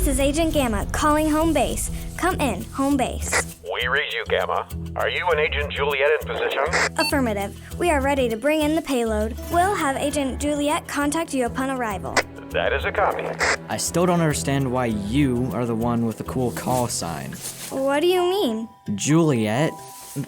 This is Agent Gamma calling home base. Come in, home base. We read you, Gamma. Are you and Agent Juliet in position? Affirmative. We are ready to bring in the payload. We'll have Agent Juliet contact you upon arrival. That is a copy. I still don't understand why you are the one with the cool call sign. What do you mean? Juliet?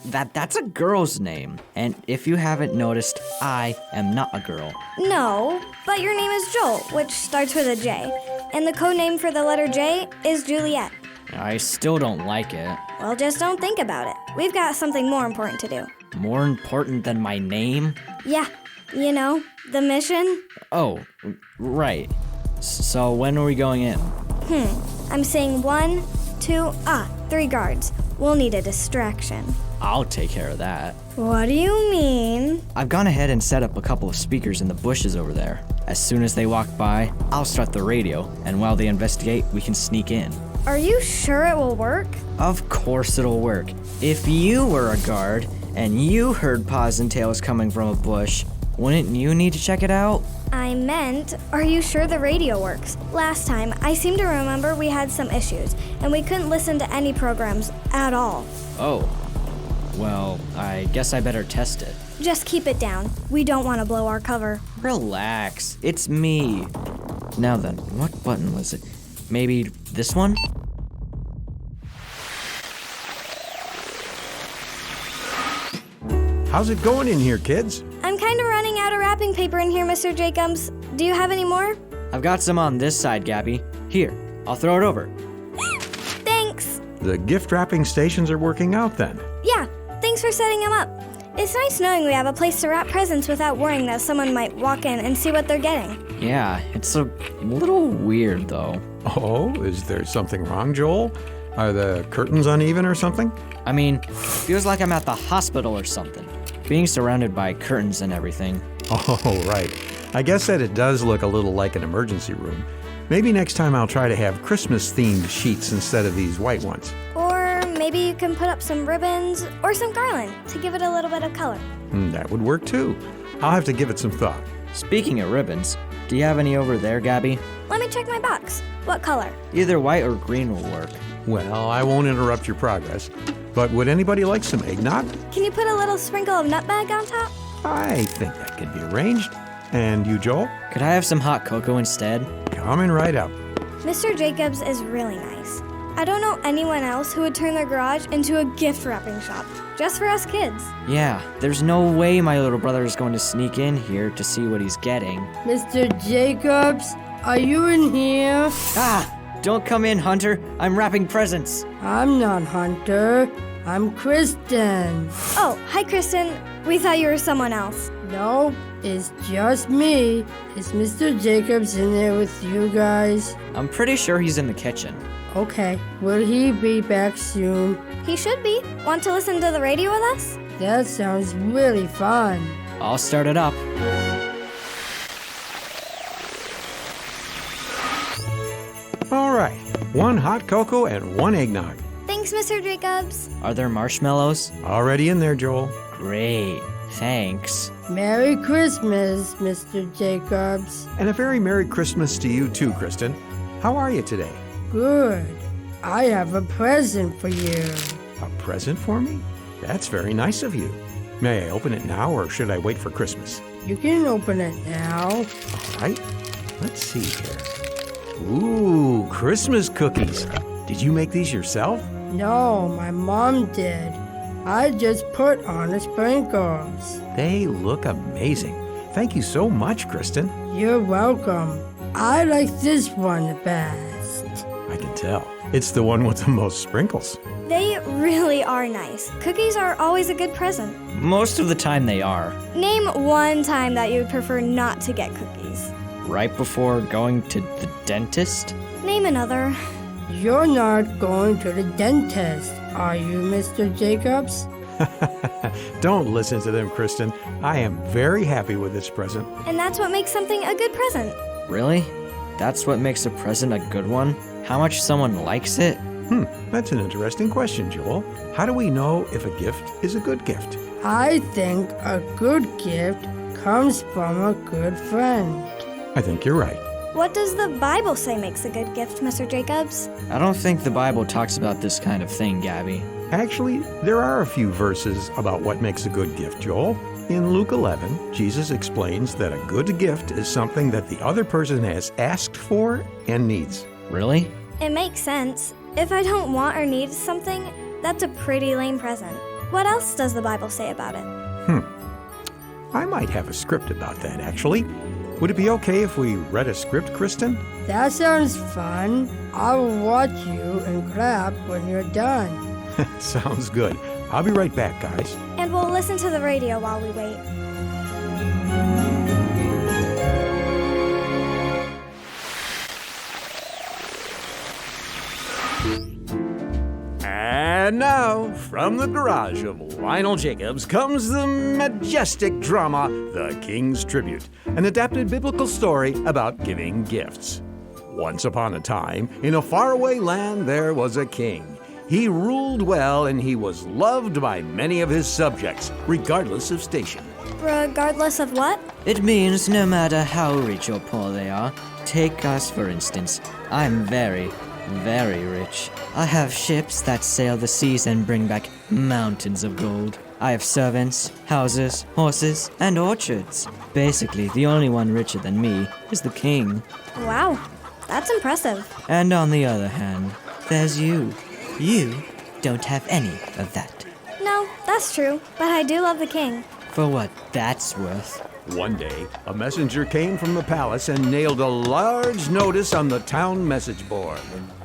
That's a girl's name. And if you haven't noticed, I am not a girl. No, but your name is Joel, which starts with a J. And the code name for the letter J is Juliet. I still don't like it. Well, just don't think about it. We've got something more important to do. More important than my name? Yeah, you know, the mission. Oh, right. So when are we going in? I'm saying 1, 2, 3 guards. We'll need a distraction. I'll take care of that. What do you mean? I've gone ahead and set up a couple of speakers in the bushes over there. As soon as they walk by, I'll start the radio, and while they investigate, we can sneak in. Are you sure it will work? Of course it'll work. If you were a guard, and you heard paws and tails coming from a bush, wouldn't you need to check it out? I meant, are you sure the radio works? Last time, I seem to remember we had some issues, and we couldn't listen to any programs at all. Oh. Well, I guess I better test it. Just keep it down. We don't want to blow our cover. Relax. It's me. Now then, what button was it? Maybe this one? How's it going in here, kids? I'm kind of running out of wrapping paper in here, Mr. Jacobs. Do you have any more? I've got some on this side, Gabby. Here, I'll throw it over. Thanks. The gift wrapping stations are working out then. Yeah, thanks for setting them up. It's nice knowing we have a place to wrap presents without worrying that someone might walk in and see what they're getting. Yeah, it's a little weird, though. Oh, is there something wrong, Joel? Are the curtains uneven or something? I mean, feels like I'm at the hospital or something. Being surrounded by curtains and everything. Oh, right. I guess that it does look a little like an emergency room. Maybe next time I'll try to have Christmas-themed sheets instead of these white ones. Or maybe you can put up some ribbons or some garland to give it a little bit of color. That would work too. I'll have to give it some thought. Speaking of ribbons, do you have any over there, Gabby? Let me check my box. What color? Either white or green will work. Well, I won't interrupt your progress, but would anybody like some eggnog? Can you put a little sprinkle of nutmeg on top? I think that could be arranged. And you, Joel? Could I have some hot cocoa instead? Coming right up. Mr. Jacobs is really nice. I don't know anyone else who would turn their garage into a gift wrapping shop, just for us kids. Yeah, there's no way my little brother is going to sneak in here to see what he's getting. Mr. Jacobs, are you in here? Ah! Don't come in, Hunter. I'm wrapping presents. I'm not Hunter. I'm Kristen. Oh, hi, Kristen. We thought you were someone else. No, it's just me. Is Mr. Jacobs in there with you guys? I'm pretty sure he's in the kitchen. Okay, will he be back soon? He should be. Want to listen to the radio with us? That sounds really fun. I'll start it up. All right, 1 hot cocoa and 1 eggnog. Thanks, Mr. Jacobs. Are there marshmallows? Already in there, Joel. Great. Thanks. Merry Christmas, Mr. Jacobs. And a very Merry Christmas to you too, Kristen. How are you today? Good. I have a present for you. A present for me? That's very nice of you. May I open it now or should I wait for Christmas? You can open it now. All right, let's see here. Ooh, Christmas cookies. Did you make these yourself? No, my mom did. I just put on the sprinkles. They look amazing. Thank you so much, Kristen. You're welcome. I like this one the best. I can tell. It's the one with the most sprinkles. They really are nice. Cookies are always a good present. Most of the time they are. Name one time that you would prefer not to get cookies. Right before going to the dentist? Name another. You're not going to the dentist, are you, Mr. Jacobs? Don't listen to them, Kristen. I am very happy with this present. And that's what makes something a good present. Really? That's what makes a present a good one? How much someone likes it? That's an interesting question, Joel. How do we know if a gift is a good gift? I think a good gift comes from a good friend. I think you're right. What does the Bible say makes a good gift, Mr. Jacobs? I don't think the Bible talks about this kind of thing, Gabby. Actually, there are a few verses about what makes a good gift, Joel. In Luke 11, Jesus explains that a good gift is something that the other person has asked for and needs. Really? It makes sense. If I don't want or need something, that's a pretty lame present. What else does the Bible say about it? I might have a script about that, actually. Would it be okay if we read a script, Kristen? That sounds fun. I'll watch you and clap when you're done. Sounds good. I'll be right back, guys. And we'll listen to the radio while we wait. And now, from the garage of Lionel Jacobs comes the majestic drama, The King's Tribute, an adapted biblical story about giving gifts. Once upon a time, in a faraway land, there was a king. He ruled well, and he was loved by many of his subjects, regardless of station. Regardless of what? It means no matter how rich or poor they are. Take us, for instance. I'm very, very rich. I have ships that sail the seas and bring back mountains of gold. I have servants, houses, horses, and orchards. Basically, the only one richer than me is the king. Wow, that's impressive. And on the other hand, there's you. You don't have any of that. No, that's true, but I do love the king. For what that's worth. One day, a messenger came from the palace and nailed a large notice on the town message board.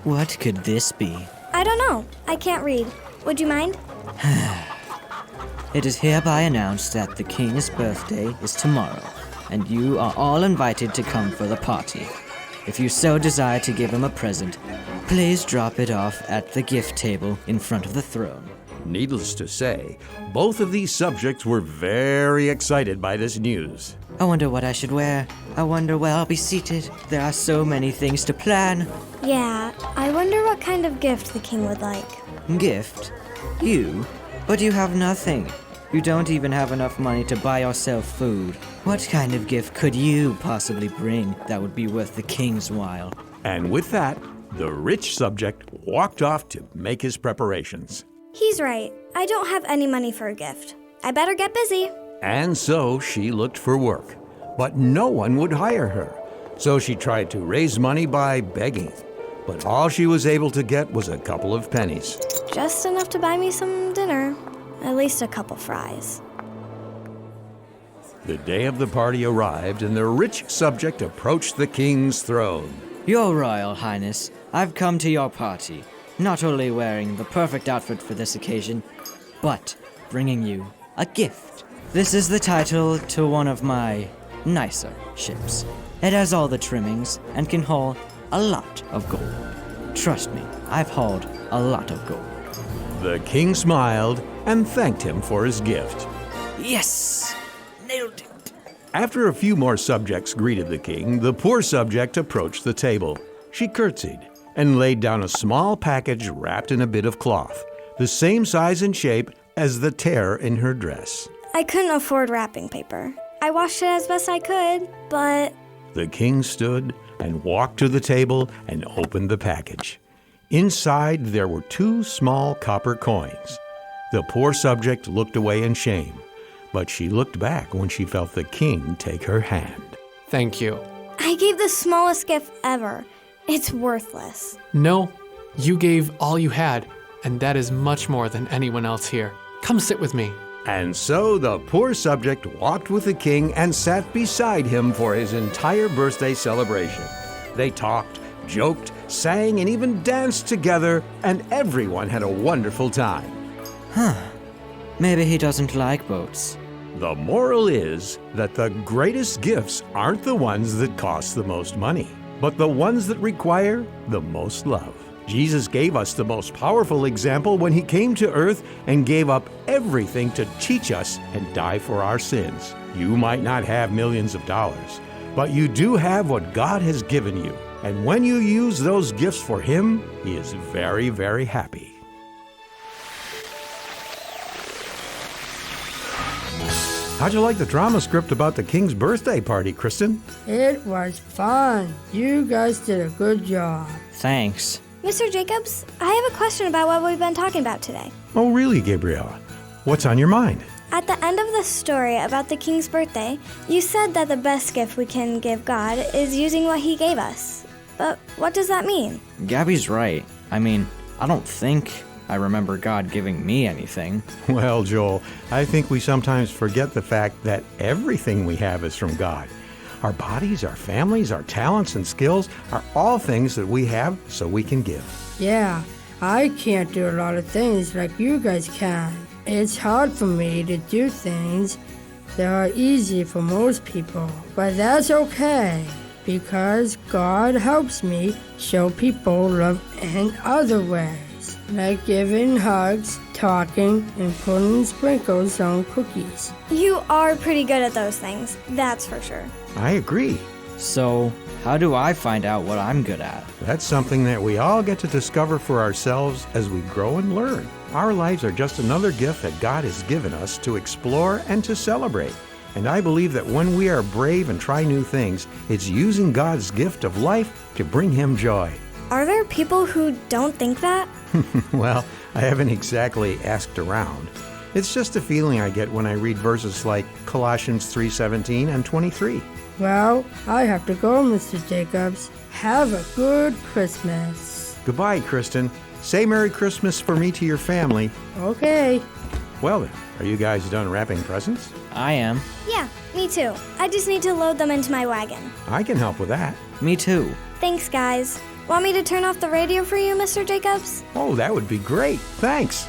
What could this be? I don't know. I can't read. Would you mind? It is hereby announced that the king's birthday is tomorrow, and you are all invited to come for the party. If you so desire to give him a present, please drop it off at the gift table in front of the throne. Needless to say, both of these subjects were very excited by this news. I wonder what I should wear. I wonder where I'll be seated. There are so many things to plan. Yeah, I wonder what kind of gift the king would like. Gift? You? But you have nothing. You don't even have enough money to buy yourself food. What kind of gift could you possibly bring that would be worth the king's while? And with that, the rich subject walked off to make his preparations. He's right. I don't have any money for a gift. I better get busy. And so she looked for work, but no one would hire her. So she tried to raise money by begging, but all she was able to get was a couple of pennies. Just enough to buy me some dinner. At least a couple fries. The day of the party arrived, and the rich subject approached the king's throne. Your Royal Highness, I've come to your party, not only wearing the perfect outfit for this occasion, but bringing you a gift. This is the title to one of my nicer ships. It has all the trimmings and can haul a lot of gold. Trust me, I've hauled a lot of gold. The king smiled and thanked him for his gift. Yes! Nailed it! After a few more subjects greeted the king, the poor subject approached the table. She curtsied and laid down a small package wrapped in a bit of cloth, the same size and shape as the tear in her dress. I couldn't afford wrapping paper. I washed it as best I could, but... The king stood and walked to the table and opened the package. Inside there were 2 small copper coins. The poor subject looked away in shame, but she looked back when she felt the king take her hand. Thank you. I gave the smallest gift ever. It's worthless. No, you gave all you had, and that is much more than anyone else here. Come sit with me. And so the poor subject walked with the king and sat beside him for his entire birthday celebration. They talked, joked, sang, and even danced together, and everyone had a wonderful time. Maybe he doesn't like boats. The moral is that the greatest gifts aren't the ones that cost the most money, but the ones that require the most love. Jesus gave us the most powerful example when he came to earth and gave up everything to teach us and die for our sins. You might not have millions of dollars, but you do have what God has given you. And when you use those gifts for him, he is very, very happy. How'd you like the drama script about the king's birthday party, Kristen? It was fun. You guys did a good job. Thanks. Mr. Jacobs, I have a question about what we've been talking about today. Oh, really, Gabriella? What's on your mind? At the end of the story about the king's birthday, you said that the best gift we can give God is using what he gave us. But what does that mean? Gabby's right. I mean, I don't think I remember God giving me anything. Well, Joel, I think we sometimes forget the fact that everything we have is from God. Our bodies, our families, our talents and skills are all things that we have so we can give. Yeah, I can't do a lot of things like you guys can. It's hard for me to do things that are easy for most people, but that's okay because God helps me show people love in other ways, like giving hugs, talking, and putting sprinkles on cookies. You are pretty good at those things, that's for sure. I agree. So, how do I find out what I'm good at? That's something that we all get to discover for ourselves as we grow and learn. Our lives are just another gift that God has given us to explore and to celebrate. And I believe that when we are brave and try new things, it's using God's gift of life to bring Him joy. Are there people who don't think that? Well, I haven't exactly asked around. It's just a feeling I get when I read verses like Colossians 3:17 and 23. Well, I have to go, Mr. Jacobs. Have a good Christmas. Goodbye, Kristen. Say Merry Christmas for me to your family. Okay. Well then, are you guys done wrapping presents? I am. Yeah, me too. I just need to load them into my wagon. I can help with that. Me too. Thanks, guys. Want me to turn off the radio for you, Mr. Jacobs? Oh, that would be great. Thanks.